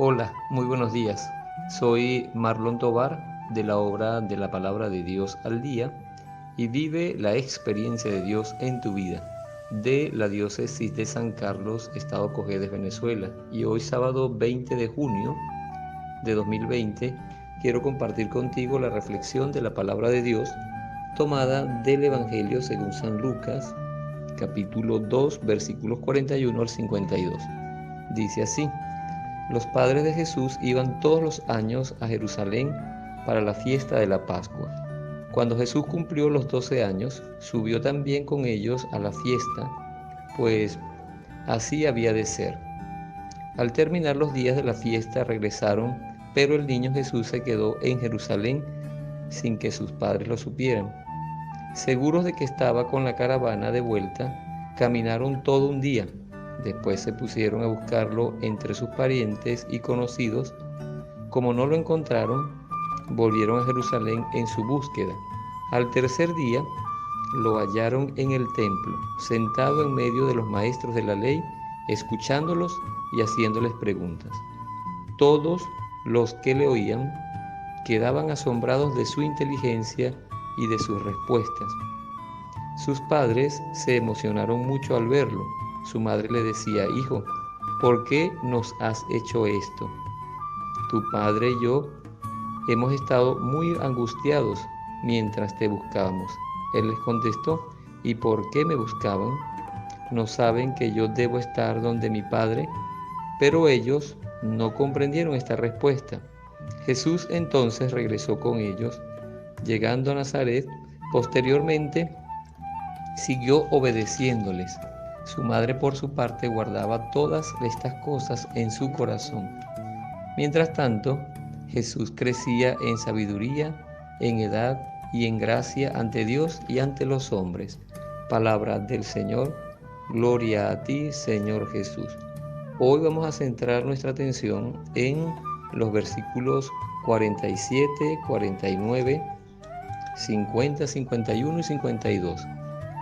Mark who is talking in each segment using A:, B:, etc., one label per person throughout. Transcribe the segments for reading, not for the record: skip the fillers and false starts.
A: Hola, muy buenos días. Soy Marlon Tovar de la obra de la Palabra de Dios al Día y vive la experiencia de Dios en tu vida de la diócesis de San Carlos, Estado Cojedes, Venezuela. Y hoy sábado 20 de junio de 2020 quiero compartir contigo la reflexión de la Palabra de Dios tomada del Evangelio según San Lucas, capítulo 2, versículos 41 al 52. Dice así: los padres de Jesús iban todos los años a Jerusalén para la fiesta de la Pascua. Cuando Jesús cumplió los 12 años, subió también con ellos a la fiesta, pues así había de ser. Al terminar los días de la fiesta regresaron, pero el niño Jesús se quedó en Jerusalén sin que sus padres lo supieran. Seguros de que estaba con la caravana de vuelta, caminaron todo un día. Después se pusieron a buscarlo entre sus parientes y conocidos. Como no lo encontraron, volvieron a Jerusalén en su búsqueda. Al tercer día, lo hallaron en el templo, sentado en medio de los maestros de la ley, escuchándolos y haciéndoles preguntas. Todos los que le oían quedaban asombrados de su inteligencia y de sus respuestas. Sus padres se emocionaron mucho al verlo. Su madre le decía: hijo, ¿por qué nos has hecho esto? Tu padre y yo hemos estado muy angustiados mientras te buscábamos. Él les contestó: ¿y por qué me buscaban? ¿No saben que yo debo estar donde mi padre? Pero ellos no comprendieron esta respuesta. Jesús entonces regresó con ellos, llegando a Nazaret. Posteriormente siguió obedeciéndoles. Su madre, por su parte, guardaba todas estas cosas en su corazón. Mientras tanto, Jesús crecía en sabiduría, en edad y en gracia ante Dios y ante los hombres. Palabra del Señor. Gloria a ti, Señor Jesús. Hoy vamos a centrar nuestra atención en los versículos 47, 49, 50, 51 y 52.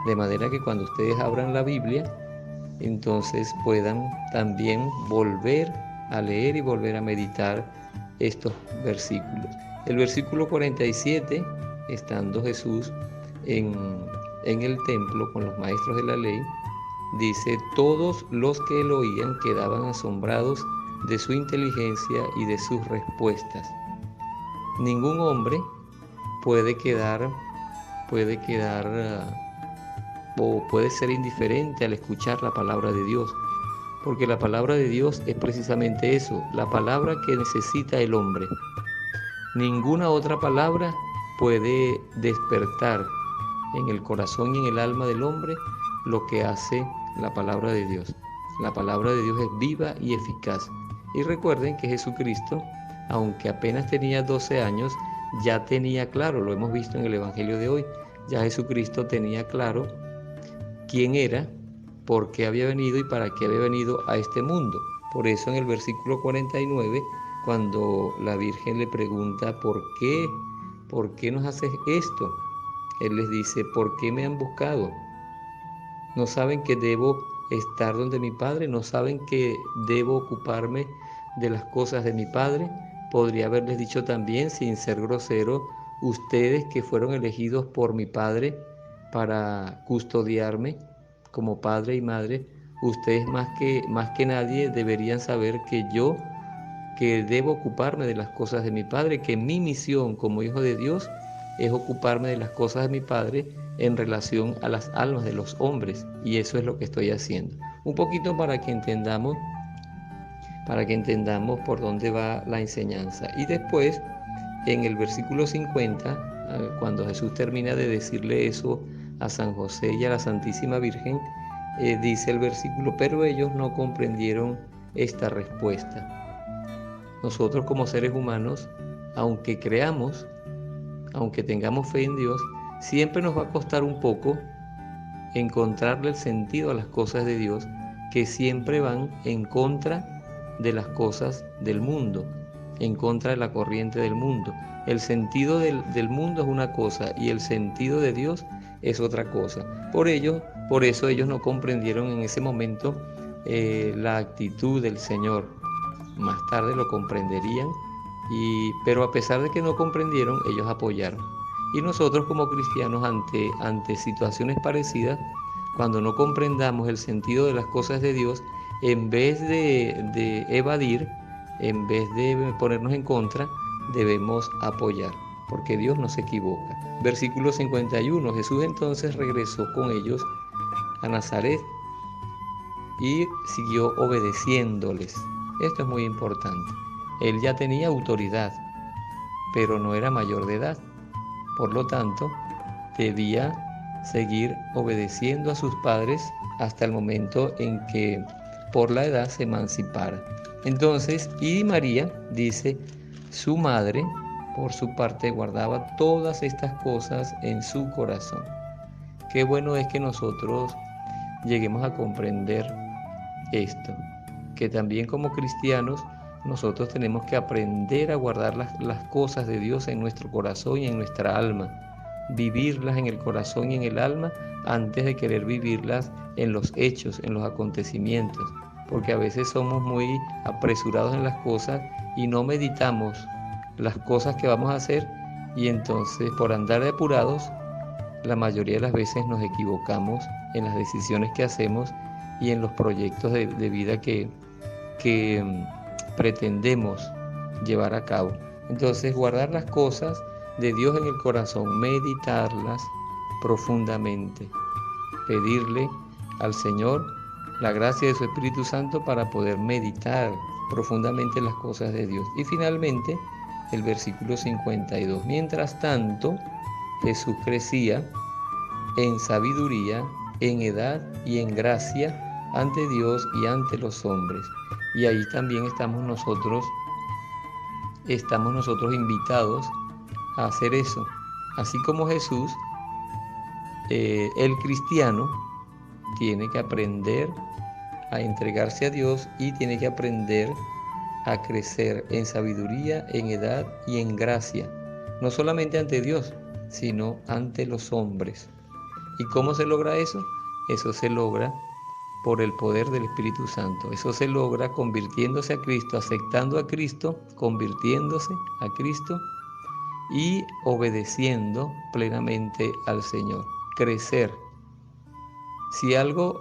A: De manera que cuando ustedes abran la Biblia, entonces puedan también volver a leer y volver a meditar estos versículos. El versículo 47, estando Jesús en el templo con los maestros de la ley, dice: todos los que lo oían quedaban asombrados de su inteligencia y de sus respuestas. Ningún hombre puede quedar o puede ser indiferente al escuchar la palabra de Dios, porque la palabra de Dios es precisamente eso, la palabra que necesita el hombre. Ninguna otra palabra puede despertar en el corazón y en el alma del hombre lo que hace la palabra de Dios. La palabra de Dios es viva y eficaz. Y recuerden que Jesucristo, aunque apenas tenía 12 años, ya tenía claro, lo hemos visto en el Evangelio de hoy, ya Jesucristo tenía claro quién era, por qué había venido y para qué había venido a este mundo. Por eso en el versículo 49, cuando la Virgen le pregunta: ¿por qué nos haces esto? Él les dice: ¿por qué me han buscado? ¿No saben que debo estar donde mi Padre? ¿No saben que debo ocuparme de las cosas de mi Padre? Podría haberles dicho también, sin ser grosero: ustedes que fueron elegidos por mi Padre para custodiarme como padre y madre, ustedes más que nadie deberían saber que debo ocuparme de las cosas de mi Padre, que mi misión como hijo de Dios es ocuparme de las cosas de mi Padre en relación a las almas de los hombres, y eso es lo que estoy haciendo. Un poquito para que entendamos por dónde va la enseñanza. Y después, en el versículo 50, cuando Jesús termina de decirle eso a San José y a la Santísima Virgen, dice el versículo: pero ellos no comprendieron esta respuesta. Nosotros como seres humanos, aunque creamos, aunque tengamos fe en Dios, siempre nos va a costar un poco encontrarle el sentido a las cosas de Dios, que siempre van en contra de las cosas del mundo, en contra de la corriente del mundo. El sentido del mundo es una cosa y el sentido de Dios es otra cosa. Por eso ellos no comprendieron en ese momento la actitud del Señor. más tarde lo comprenderían, pero a pesar de que no comprendieron, ellos apoyaron. Y nosotros como cristianos ante situaciones parecidas, cuando no comprendamos el sentido de las cosas de Dios, en vez de evadir, en vez de ponernos en contra, debemos apoyar, porque Dios no se equivoca. Versículo 51, Jesús entonces regresó con ellos a Nazaret y siguió obedeciéndoles. Esto es muy importante. Él ya tenía autoridad, pero no era mayor de edad. Por lo tanto, debía seguir obedeciendo a sus padres hasta el momento en que por la edad se emancipara. Entonces, y María, dice, su madre, por su parte, guardaba todas estas cosas en su corazón. Qué bueno es que nosotros lleguemos a comprender esto, que también como cristianos nosotros tenemos que aprender a guardar las cosas de Dios en nuestro corazón y en nuestra alma, vivirlas en el corazón y en el alma antes de querer vivirlas en los hechos, en los acontecimientos, porque a veces somos muy apresurados en las cosas y no meditamos las cosas que vamos a hacer, y entonces por andar de apurados la mayoría de las veces nos equivocamos en las decisiones que hacemos y en los proyectos de vida que pretendemos llevar a cabo. Entonces, guardar las cosas de Dios en el corazón, meditarlas profundamente, pedirle al Señor la gracia de su Espíritu Santo para poder meditar profundamente las cosas de Dios. Y finalmente, el versículo 52. Mientras tanto, Jesús crecía en sabiduría, en edad y en gracia ante Dios y ante los hombres. Y ahí también estamos nosotros invitados a hacer eso. Así como Jesús, el cristiano tiene que aprender a entregarse a Dios y tiene que aprender a crecer en sabiduría, en edad y en gracia. No solamente ante Dios, sino ante los hombres. ¿Y cómo se logra eso? Eso se logra por el poder del Espíritu Santo. Eso se logra convirtiéndose a Cristo, aceptando a Cristo, convirtiéndose a Cristo y obedeciendo plenamente al Señor. Crecer. Si algo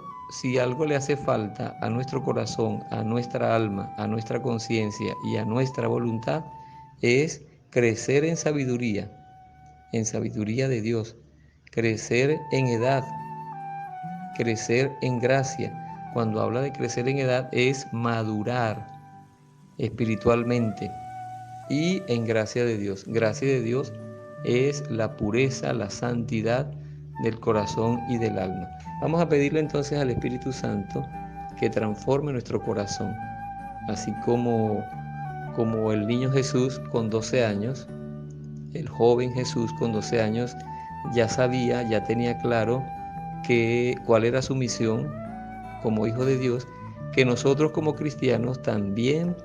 A: le hace falta a nuestro corazón, a nuestra alma, a nuestra conciencia y a nuestra voluntad, es crecer en sabiduría de Dios, crecer en edad, crecer en gracia. Cuando habla de crecer en edad es madurar espiritualmente y en gracia de Dios. Gracia de Dios es la pureza, la santidad del corazón y del alma. Vamos a pedirle entonces al Espíritu Santo que transforme nuestro corazón, así como el niño Jesús con 12 años, el joven Jesús con 12 años ya sabía, ya tenía claro cuál era su misión como hijo de Dios, que nosotros como cristianos también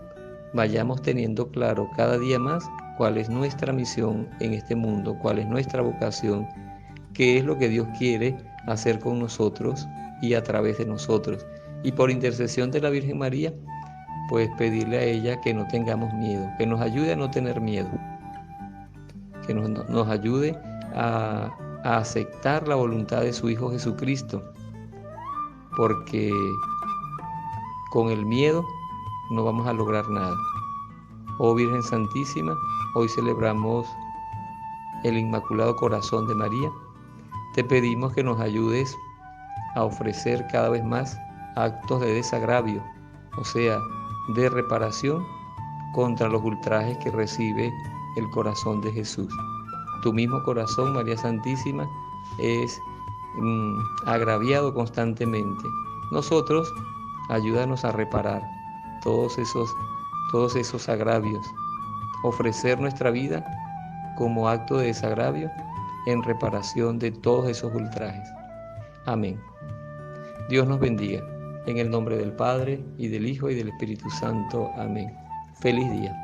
A: vayamos teniendo claro cada día más cuál es nuestra misión en este mundo, cuál es nuestra vocación, qué es lo que Dios quiere hacer con nosotros y a través de nosotros. Y por intercesión de la Virgen María, pues pedirle a ella que no tengamos miedo, que nos ayude a no tener miedo, que nos ayude a aceptar la voluntad de su Hijo Jesucristo, porque con el miedo no vamos a lograr nada. Oh Virgen Santísima, hoy celebramos el Inmaculado Corazón de María. Te pedimos que nos ayudes a ofrecer cada vez más actos de desagravio, o sea, de reparación contra los ultrajes que recibe el corazón de Jesús. Tu mismo corazón, María Santísima, es agraviado constantemente. Nosotros, ayúdanos a reparar todos esos agravios, ofrecer nuestra vida como acto de desagravio en reparación de todos esos ultrajes. Amén. Dios nos bendiga. En el nombre del Padre, y del Hijo, y del Espíritu Santo. Amén. Feliz día.